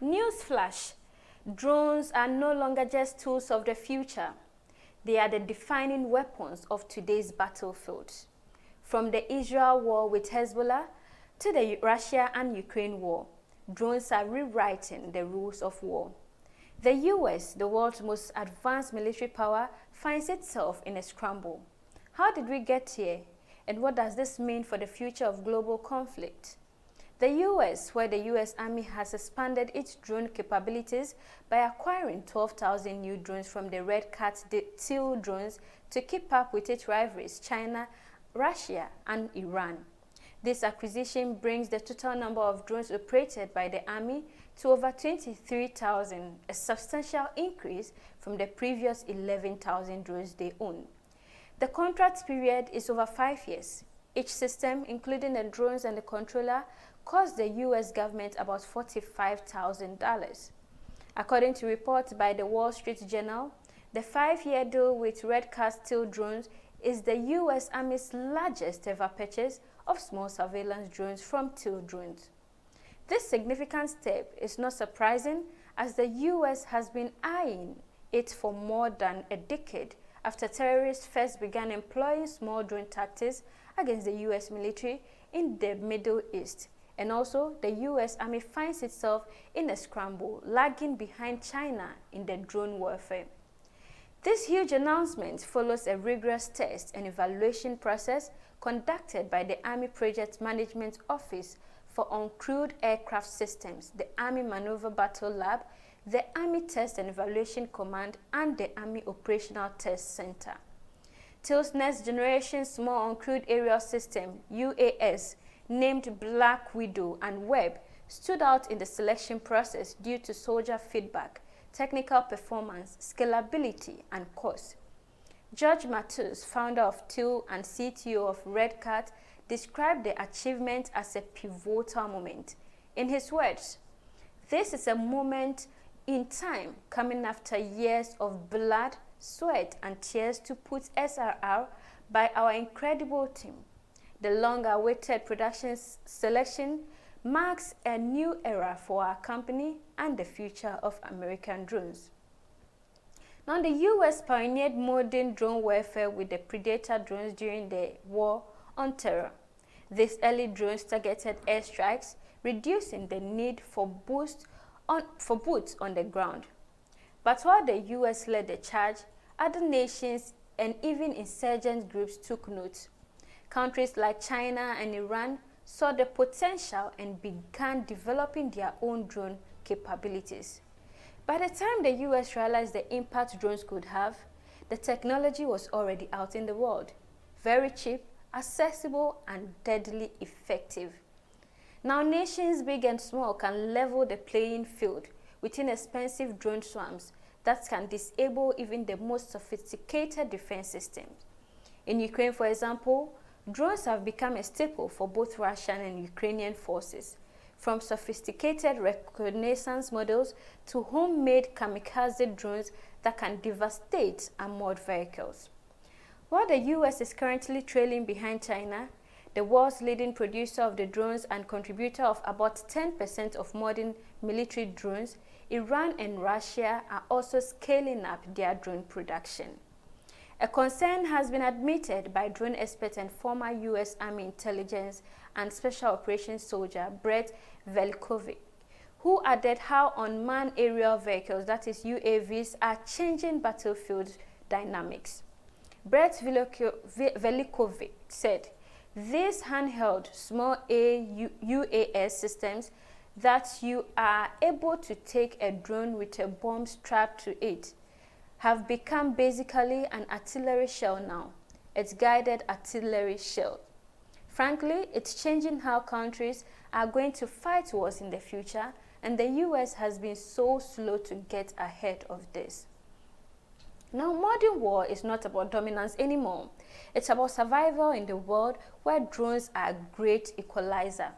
Newsflash: drones are no longer just tools of the future. They are the defining weapons of today's battlefield. From the Israel war with Hazebollah to the Russia and Ukraine war, drones are rewriting the rules of war. The US, the world's most advanced military power, finds itself in a scramble. How did we get here? And what does this mean for the future of global conflict? The US, where the US Army has expanded its drone capabilities by acquiring 12,000 new drones from the Red Cat Teal drones to keep up with its rivals China, Russia, and Iran. This acquisition brings the total number of drones operated by the Army to over 23,000, a substantial increase from the previous 11,000 drones they own. The contract period is over 5 years. Each system, including the drones and the controller, cost the US government about $45,000. According to reports by the Wall Street Journal, the 5-year deal with Red Cat Teal drones is the US Army's largest ever purchase of small surveillance drones from Teal drones. This significant step is not surprising, as the US has been eyeing it for more than a decade after terrorists first began employing small drone tactics against the US military in the Middle East. And also, the US Army finds itself in a scramble, lagging behind China in the drone warfare. This huge announcement follows a rigorous test and evaluation process conducted by the Army Project Management Office for Uncrewed Aircraft Systems, the Army Maneuver Battle Lab, the Army Test and Evaluation Command, and the Army Operational Test Center. Teal's Next Generation Small Uncrewed Aerial System, UAS, named Black Widow and Web, stood out in the selection process due to soldier feedback, technical performance, scalability, and cost. George Matus, founder of Teal and CTO of Red Cat, described the achievement as a pivotal moment. In his words, "This is a moment in time coming after years of blood, sweat, and tears to put SRR by our incredible team. The long-awaited production selection marks a new era for our company and the future of American drones." Now, the US pioneered modern drone warfare with the Predator drones during the War on Terror. These early drones targeted airstrikes, reducing the need for boots on the ground. But while the US led the charge, other nations and even insurgent groups took note. Countries like China and Iran saw the potential and began developing their own drone capabilities. By the time the US realized the impact drones could have, the technology was already out in the world. Very cheap, accessible, and deadly effective. Now, nations big and small can level the playing field with inexpensive drone swarms that can disable even the most sophisticated defense systems. In Ukraine, for example, drones have become a staple for both Russian and Ukrainian forces, from sophisticated reconnaissance models to homemade kamikaze drones that can devastate armored vehicles. While the US is currently trailing behind China, the world's leading producer of the drones and contributor of about 10% of modern military drones, Iran and Russia are also scaling up their drone production. A concern has been admitted by drone expert and former US Army intelligence and special operations soldier Brett Velikovic, who added how unmanned aerial vehicles, that is UAVs, are changing battlefield dynamics. Brett Velikovic said, "These handheld small UAS systems that you are able to take a drone with a bomb strapped to it have become basically an artillery shell now. It's guided artillery shell. Frankly, it's changing how countries are going to fight wars in the future, and the US has been so slow to get ahead of this." Now, modern war is not about dominance anymore. It's about survival in the world where drones are a great equalizer.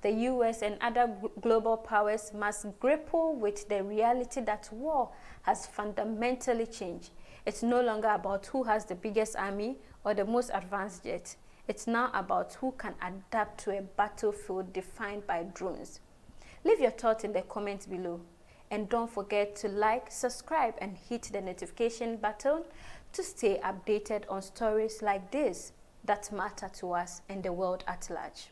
The US and other global powers must grapple with the reality that war has fundamentally changed. It's no longer about who has the biggest army or the most advanced jet. It's now about who can adapt to a battlefield defined by drones. Leave your thoughts in the comments below. And don't forget to like, subscribe, and hit the notification button to stay updated on stories like this that matter to us and the world at large.